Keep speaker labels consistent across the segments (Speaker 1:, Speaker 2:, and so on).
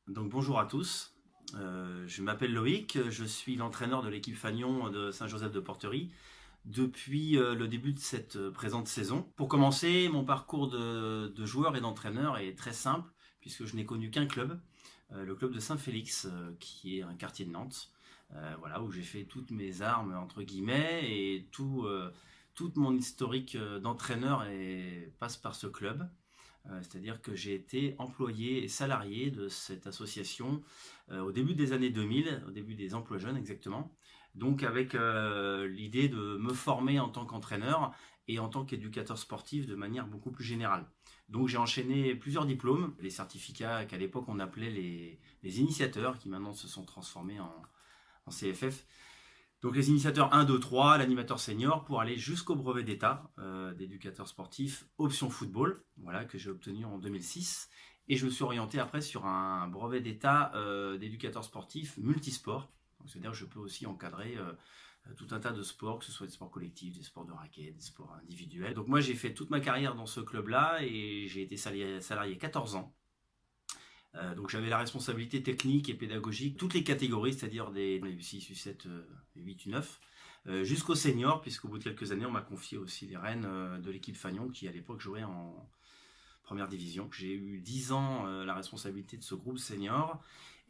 Speaker 1: Donc bonjour à tous, je m'appelle Loïc, je suis l'entraîneur de l'équipe Fagnon de Saint-Joseph de Porterie depuis le début de cette présente saison. Pour commencer, mon parcours de joueur et d'entraîneur est très simple puisque je n'ai connu qu'un club, le club de Saint-Félix, qui est un quartier de Nantes, voilà, où j'ai fait toutes mes armes entre guillemets et toute mon historique d'entraîneur passe par ce club. C'est-à-dire que j'ai été employé et salarié de cette association au début des années 2000, au début des emplois jeunes exactement. Donc avec l'idée de me former en tant qu'entraîneur et en tant qu'éducateur sportif de manière beaucoup plus générale. Donc j'ai enchaîné plusieurs diplômes, les certificats qu'à l'époque on appelait les initiateurs, qui maintenant se sont transformés en CFF. Donc les initiateurs 1, 2, 3, l'animateur senior pour aller jusqu'au brevet d'état d'éducateur sportif option football, voilà, que j'ai obtenu en 2006. Et je me suis orienté après sur un brevet d'état d'éducateur sportif multisport. C'est-à-dire que je peux aussi encadrer tout un tas de sports, que ce soit des sports collectifs, des sports de raquettes, des sports individuels. Donc moi j'ai fait toute ma carrière dans ce club-là et j'ai été salarié 14 ans. Donc j'avais la responsabilité technique et pédagogique, toutes les catégories, c'est-à-dire des U6, U7, U8, U9, jusqu'au senior, puisqu'au bout de quelques années, on m'a confié aussi les rênes de l'équipe Fagnon, qui à l'époque jouait en première division. J'ai eu 10 ans la responsabilité de ce groupe senior,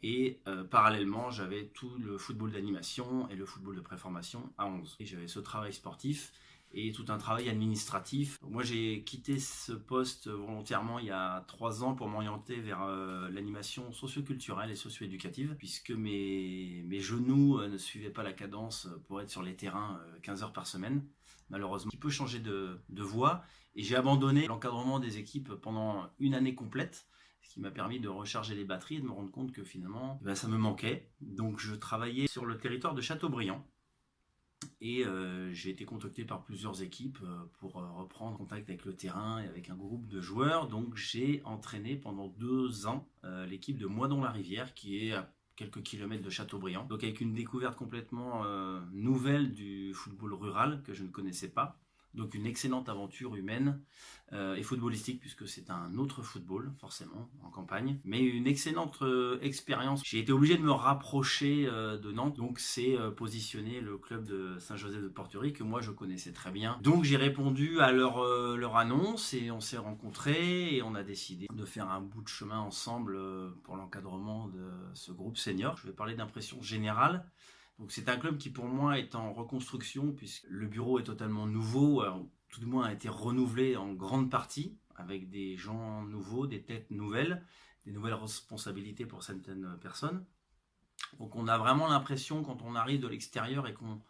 Speaker 1: et parallèlement, j'avais tout le football d'animation et le football de préformation à 11. Et j'avais ce travail sportif et tout un travail administratif. Moi, j'ai quitté ce poste volontairement il y a 3 ans pour m'orienter vers l'animation socioculturelle et socio-éducative, puisque mes genoux ne suivaient pas la cadence pour être sur les terrains 15 heures par semaine. Malheureusement, il peut changer de voie, et j'ai abandonné l'encadrement des équipes pendant une année complète, ce qui m'a permis de recharger les batteries et de me rendre compte que finalement, ça me manquait. Donc je travaillais sur le territoire de Châteaubriand, et j'ai été contacté par plusieurs équipes pour reprendre contact avec le terrain et avec un groupe de joueurs. Donc j'ai entraîné pendant 2 ans l'équipe de Moidon-la-Rivière, qui est à quelques kilomètres de Châteaubriand. Donc avec une découverte complètement nouvelle du football rural que je ne connaissais pas. Donc une excellente aventure humaine et footballistique, puisque c'est un autre football, forcément, en campagne. Mais une excellente expérience. J'ai été obligé de me rapprocher de Nantes, donc c'est positionner le club de Saint-Joseph de Porterie, que moi je connaissais très bien. Donc j'ai répondu à leur annonce, et on s'est rencontrés, et on a décidé de faire un bout de chemin ensemble pour l'encadrement de ce groupe senior. Je vais parler d'impression générale. Donc c'est un club qui pour moi est en reconstruction, puisque le bureau est totalement nouveau, tout du moins a été renouvelé en grande partie, avec des gens nouveaux, des têtes nouvelles, des nouvelles responsabilités pour certaines personnes. Donc on a vraiment l'impression, quand on arrive de l'extérieur et qu'on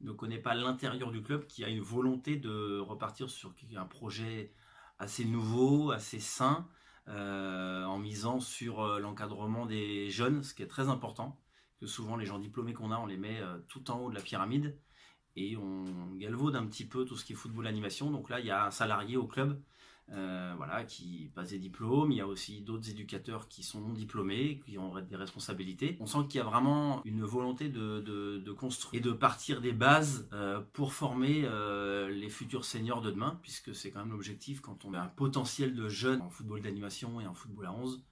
Speaker 1: ne connaît pas l'intérieur du club, qu'il y a une volonté de repartir sur un projet assez nouveau, assez sain, en misant sur l'encadrement des jeunes, ce qui est très important. Que souvent les gens diplômés qu'on a, on les met tout en haut de la pyramide, et on galvaude un petit peu tout ce qui est football animation. Donc là, il y a un salarié au club voilà, qui passe des diplômes. Il y a aussi d'autres éducateurs qui sont non diplômés, qui ont des responsabilités. On sent qu'il y a vraiment une volonté de construire et de partir des bases pour former les futurs seniors de demain, puisque c'est quand même l'objectif quand on a un potentiel de jeunes en football d'animation et en football à 11.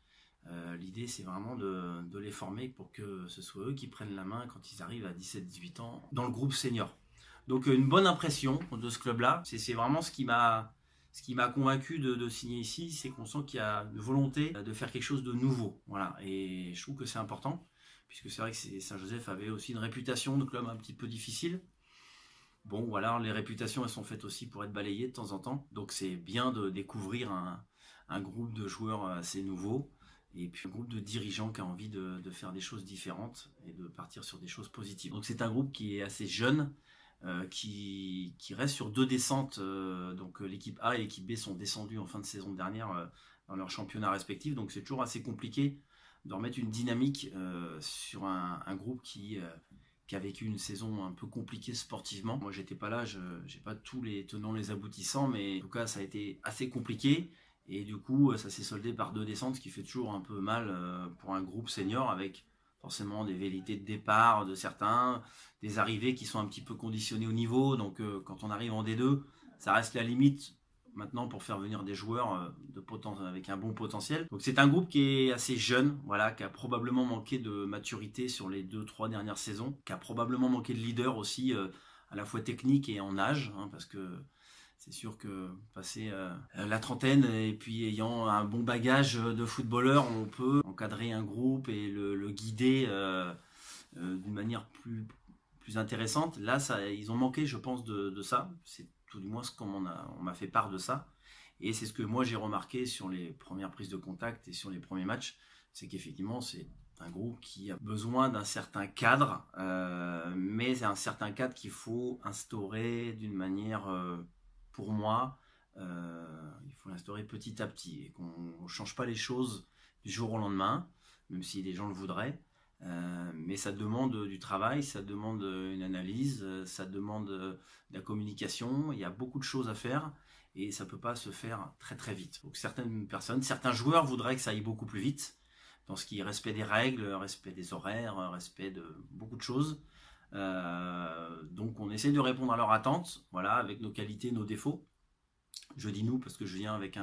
Speaker 1: L'idée, c'est vraiment de les former pour que ce soit eux qui prennent la main quand ils arrivent à 17-18 ans dans le groupe senior. Donc une bonne impression de ce club-là. C'est vraiment ce qui m'a convaincu de signer ici, c'est qu'on sent qu'il y a une volonté de faire quelque chose de nouveau. Voilà. Et je trouve que c'est important, puisque c'est vrai que Saint-Joseph avait aussi une réputation de club un petit peu difficile. Bon, voilà, les réputations, elles sont faites aussi pour être balayées de temps en temps. Donc c'est bien de découvrir un groupe de joueurs assez nouveau, et puis un groupe de dirigeants qui a envie de faire des choses différentes et de partir sur des choses positives. Donc c'est un groupe qui est assez jeune, qui reste sur 2 descentes. Donc l'équipe A et l'équipe B sont descendues en fin de saison dernière dans leur championnat respectif. Donc c'est toujours assez compliqué de remettre une dynamique sur un groupe qui a vécu une saison un peu compliquée sportivement. Moi j'étais pas là, je n'ai pas tous les tenants les aboutissants, mais en tout cas ça a été assez compliqué. Et du coup ça s'est soldé par 2 descentes, ce qui fait toujours un peu mal pour un groupe senior, avec forcément des velléités de départ de certains, des arrivées qui sont un petit peu conditionnées au niveau. Donc quand on arrive en D2, ça reste la limite maintenant pour faire venir des joueurs avec un bon potentiel. Donc c'est un groupe qui est assez jeune, voilà, qui a probablement manqué de maturité sur les 2-3 dernières saisons, qui a probablement manqué de leader aussi, à la fois technique et en âge, hein, parce que c'est sûr que passer la trentaine et puis ayant un bon bagage de footballeur, on peut encadrer un groupe et le guider d'une manière plus intéressante. Là, ils ont manqué, je pense, de ça. C'est tout du moins ce qu'on m'a fait part de ça. Et c'est ce que moi j'ai remarqué sur les premières prises de contact et sur les premiers matchs, c'est qu'effectivement c'est un groupe qui a besoin d'un certain cadre, mais c'est un certain cadre qu'il faut instaurer d'une manière, pour moi, il faut l'instaurer petit à petit et qu'on ne change pas les choses du jour au lendemain, même si les gens le voudraient. Mais ça demande du travail, ça demande une analyse, ça demande de la communication. Il y a beaucoup de choses à faire et ça ne peut pas se faire très très vite. Donc certaines personnes, certains joueurs voudraient que ça aille beaucoup plus vite, dans ce qui est respect des règles, respect des horaires, respect de beaucoup de choses. Donc on essaie de répondre à leurs attentes, voilà, avec nos qualités, nos défauts. Je dis nous parce que je suis venu avec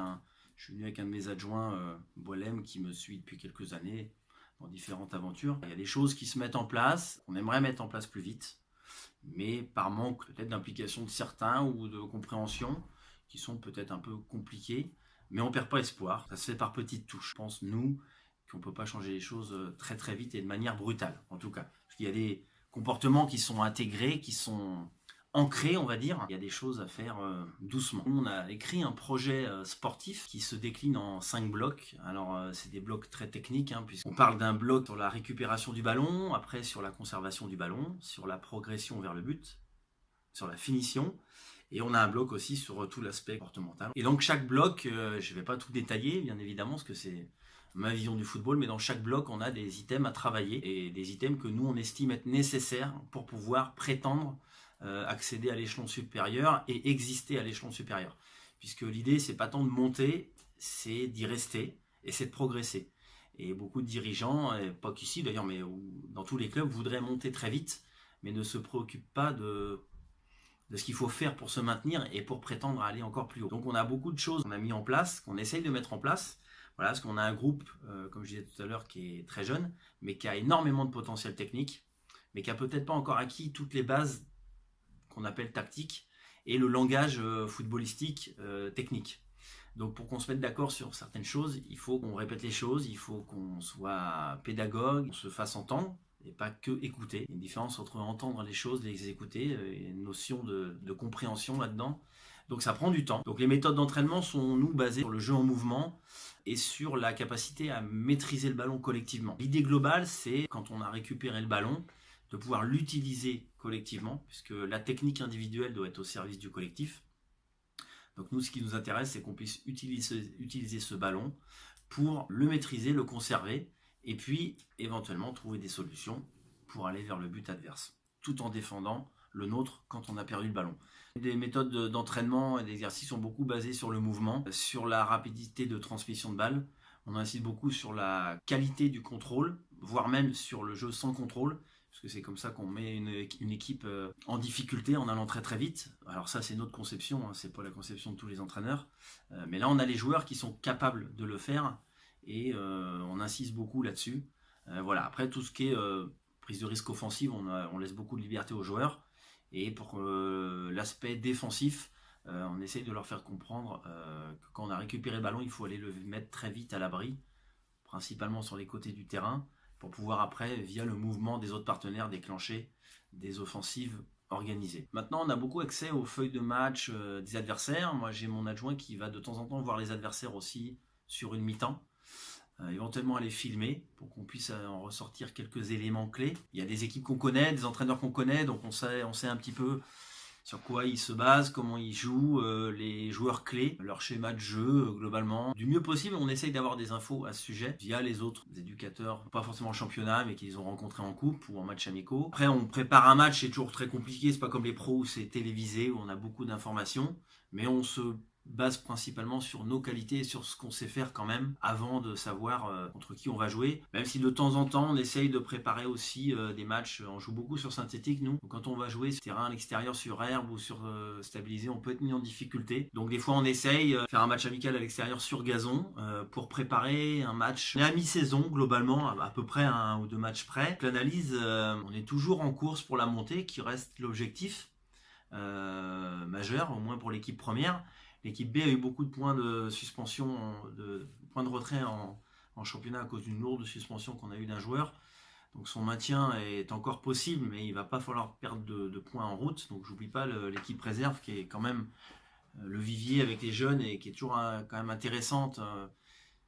Speaker 1: un de mes adjoints, Boilem, qui me suit depuis quelques années dans différentes aventures. Il y a des choses qui se mettent en place, on aimerait mettre en place plus vite, mais par manque peut-être d'implication de certains ou de compréhension, qui sont peut-être un peu compliquées, mais on ne perd pas espoir. Ça se fait par petites touches. Je pense, nous, qu'on ne peut pas changer les choses très très vite et de manière brutale, en tout cas. Parce qu'il y a des comportements qui sont intégrés, qui sont ancré, on va dire. Il y a des choses à faire doucement. On a écrit un projet sportif qui se décline en 5 blocs. Alors c'est des blocs très techniques, hein, puisqu'on parle d'un bloc sur la récupération du ballon, après sur la conservation du ballon, sur la progression vers le but, sur la finition, et on a un bloc aussi sur tout l'aspect comportemental. Et donc chaque bloc, je ne vais pas tout détailler, bien évidemment, parce que c'est ma vision du football, mais dans chaque bloc, on a des items à travailler, et des items que nous, on estime être nécessaires pour pouvoir prétendre accéder à l'échelon supérieur et exister à l'échelon supérieur. Puisque l'idée, c'est pas tant de monter, c'est d'y rester et c'est de progresser. Et beaucoup de dirigeants, pas qu'ici d'ailleurs, mais dans tous les clubs, voudraient monter très vite, mais ne se préoccupent pas de ce qu'il faut faire pour se maintenir et pour prétendre à aller encore plus haut. Donc on a beaucoup de choses qu'on a mis en place, qu'on essaye de mettre en place. Voilà, parce qu'on a un groupe, comme je disais tout à l'heure, qui est très jeune, mais qui a énormément de potentiel technique, mais qui n'a peut-être pas encore acquis toutes les bases qu'on appelle tactique et le langage footballistique technique. Donc pour qu'on se mette d'accord sur certaines choses, il faut qu'on répète les choses, il faut qu'on soit pédagogue, qu'on se fasse entendre et pas que écouter. Il y a une différence entre entendre les choses et les écouter, une notion de compréhension là-dedans. Donc ça prend du temps. Donc les méthodes d'entraînement sont, nous, basées sur le jeu en mouvement et sur la capacité à maîtriser le ballon collectivement. L'idée globale, c'est quand on a récupéré le ballon, de pouvoir l'utiliser collectivement, puisque la technique individuelle doit être au service du collectif. Donc nous, ce qui nous intéresse, c'est qu'on puisse utiliser ce ballon pour le maîtriser, le conserver, et puis éventuellement trouver des solutions pour aller vers le but adverse, tout en défendant le nôtre quand on a perdu le ballon. Des méthodes d'entraînement et d'exercice sont beaucoup basées sur le mouvement, sur la rapidité de transmission de balle. On insiste beaucoup sur la qualité du contrôle, voire même sur le jeu sans contrôle, parce que c'est comme ça qu'on met une équipe en difficulté en allant très très vite. Alors ça, c'est notre conception, hein, c'est pas la conception de tous les entraîneurs. Mais là, on a les joueurs qui sont capables de le faire et on insiste beaucoup là-dessus. Voilà. Après, tout ce qui est prise de risque offensive, on laisse beaucoup de liberté aux joueurs. Et pour l'aspect défensif, on essaye de leur faire comprendre que quand on a récupéré le ballon, il faut aller le mettre très vite à l'abri, principalement sur les côtés du terrain, pour pouvoir après, via le mouvement des autres partenaires, déclencher des offensives organisées. Maintenant, on a beaucoup accès aux feuilles de match des adversaires. Moi, j'ai mon adjoint qui va de temps en temps voir les adversaires aussi sur une mi-temps, éventuellement aller filmer pour qu'on puisse en ressortir quelques éléments clés. Il y a des équipes qu'on connaît, des entraîneurs qu'on connaît, donc on sait un petit peu sur quoi ils se basent, comment ils jouent, les joueurs clés, leur schéma de jeu globalement. Du mieux possible, on essaye d'avoir des infos à ce sujet via les autres éducateurs, pas forcément en championnat, mais qu'ils ont rencontrés en coupe ou en match amicaux. Après, on prépare un match, c'est toujours très compliqué, c'est pas comme les pros où c'est télévisé, où on a beaucoup d'informations, mais on se base principalement sur nos qualités et sur ce qu'on sait faire quand même, avant de savoir contre qui on va jouer. Même si de temps en temps, on essaye de préparer aussi des matchs. On joue beaucoup sur synthétique, nous. Donc, quand on va jouer sur terrain à l'extérieur, sur herbe ou sur stabilisé, on peut être mis en difficulté. Donc, des fois, on essaye de faire un match amical à l'extérieur sur gazon pour préparer un match. On est à mi-saison, globalement, à peu près à 1 ou 2 matchs près. L'analyse, on est toujours en course pour la montée, qui reste l'objectif majeur, au moins pour l'équipe première. L'équipe B a eu beaucoup de points de suspension, de points de retrait en championnat à cause d'une lourde suspension qu'on a eue d'un joueur. Donc son maintien est encore possible, mais il ne va pas falloir perdre de points en route. Donc j'oublie pas l'équipe réserve qui est quand même le vivier avec les jeunes et qui est toujours quand même intéressante.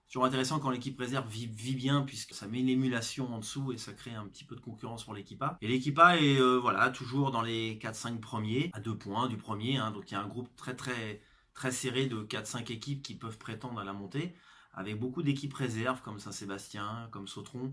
Speaker 1: Toujours intéressant quand l'équipe réserve vit bien, puisque ça met une émulation en dessous et ça crée un petit peu de concurrence pour l'équipe A. Et l'équipe A est toujours dans les 4-5 premiers, à 2 points du premier. Donc il y a un groupe très serré de 4-5 équipes qui peuvent prétendre à la montée, avec beaucoup d'équipes réserves comme Saint-Sébastien, comme Sautron,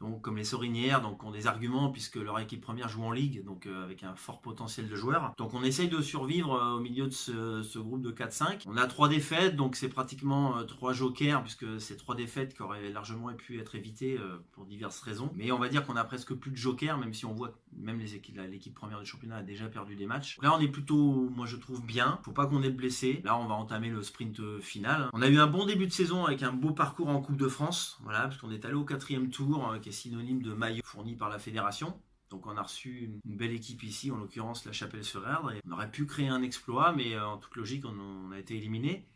Speaker 1: donc comme les Sorinières, donc ont des arguments puisque leur équipe première joue en ligue, donc avec un fort potentiel de joueurs. Donc on essaye de survivre au milieu de ce groupe de 4-5. On a 3 défaites, donc c'est pratiquement 3 jokers, puisque c'est 3 défaites qui auraient largement pu être évitées pour diverses raisons. Mais on va dire qu'on a presque plus de jokers, même si on voit que même l'équipe première du championnat a déjà perdu des matchs. Là on est plutôt, moi je trouve, bien. Faut pas qu'on ait de blessés. Là on va entamer le sprint final. On a eu un bon début de saison avec un beau parcours en Coupe de France, voilà, parce qu'on est allé au 4e tour, qui est synonyme de maillot fourni par la fédération. Donc on a reçu une belle équipe ici, en l'occurrence la Chapelle-sur-Erdre, et on aurait pu créer un exploit, mais en toute logique on a été éliminé.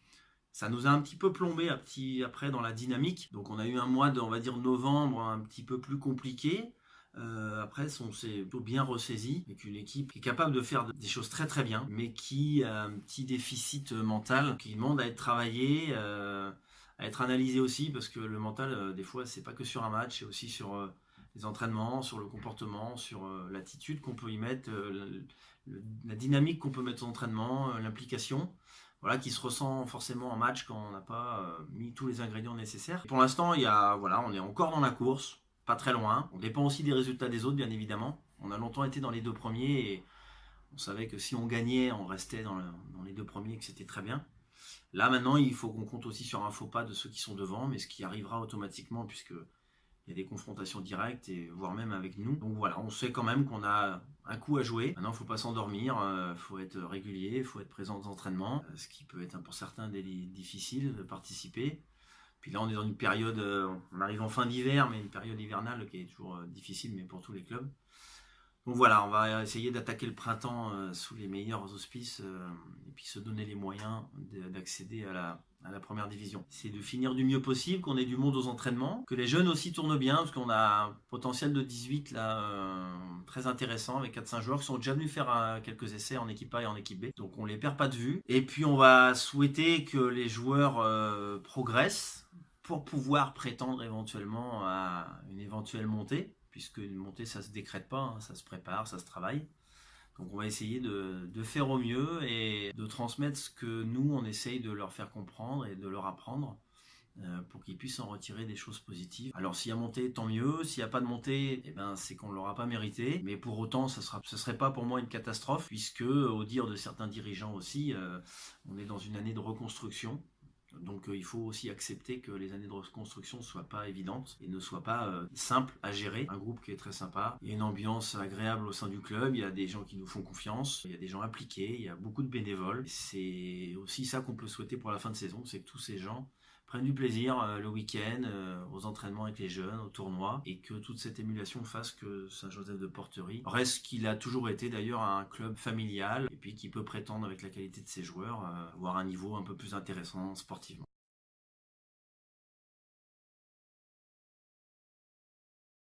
Speaker 1: Ça nous a un petit peu plombé après dans la dynamique. Donc on a eu un mois de, on va dire, novembre un petit peu plus compliqué. Après on s'est plutôt bien ressaisi, avec une équipe qui est capable de faire des choses très très bien, mais qui a un petit déficit mental qui demande à être travaillé, à être analysé aussi, parce que le mental, des fois, c'est pas que sur un match, c'est aussi sur les entraînements, sur le comportement, sur l'attitude qu'on peut y mettre, la dynamique qu'on peut mettre aux entraînements, l'implication, voilà, qui se ressent forcément en match quand on n'a pas mis tous les ingrédients nécessaires. Et pour l'instant, on est encore dans la course, pas très loin. On dépend aussi des résultats des autres, bien évidemment. On a longtemps été dans les 2 premiers et on savait que si on gagnait, on restait dans les 2 premiers, que c'était très bien. Là, maintenant, il faut qu'on compte aussi sur un faux pas de ceux qui sont devant, mais ce qui arrivera automatiquement, puisqu'il y a des confrontations directes, et voire même avec nous. Donc voilà, on sait quand même qu'on a un coup à jouer. Maintenant, il ne faut pas s'endormir, il faut être régulier, il faut être présent aux entraînements, ce qui peut être pour certains difficile de participer. Puis là, on est dans une période, on arrive en fin d'hiver, mais une période hivernale qui est toujours difficile, mais pour tous les clubs. Donc voilà, on va essayer d'attaquer le printemps sous les meilleurs auspices et puis se donner les moyens d'accéder à la première division. C'est de finir du mieux possible, qu'on ait du monde aux entraînements, que les jeunes aussi tournent bien, parce qu'on a un potentiel de 18 là, très intéressant, avec 4-5 joueurs qui sont déjà venus faire quelques essais en équipe A et en équipe B. Donc on les perd pas de vue. Et puis on va souhaiter que les joueurs progressent pour pouvoir prétendre éventuellement à une éventuelle montée, puisque une montée, ça ne se décrète pas, ça se prépare, ça se travaille. Donc on va essayer de faire au mieux et de transmettre ce que nous, on essaye de leur faire comprendre et de leur apprendre pour qu'ils puissent en retirer des choses positives. Alors s'il y a montée, tant mieux. S'il n'y a pas de montée, c'est qu'on ne l'aura pas mérité. Mais pour autant, ce ne serait pas pour moi une catastrophe, puisque, au dire de certains dirigeants aussi, on est dans une année de reconstruction. Donc il faut aussi accepter que les années de reconstruction ne soient pas évidentes et ne soient pas simples à gérer. Un groupe qui est très sympa, il y a une ambiance agréable au sein du club, il y a des gens qui nous font confiance, il y a des gens impliqués, il y a beaucoup de bénévoles. C'est aussi ça qu'on peut souhaiter pour la fin de saison, c'est que tous ces gens prennent du plaisir le week-end, aux entraînements avec les jeunes, au tournoi, et que toute cette émulation fasse que Saint-Joseph de Porterie reste ce qu'il a toujours été, d'ailleurs, un club familial, et puis qui peut prétendre avec la qualité de ses joueurs avoir un niveau un peu plus intéressant sportivement.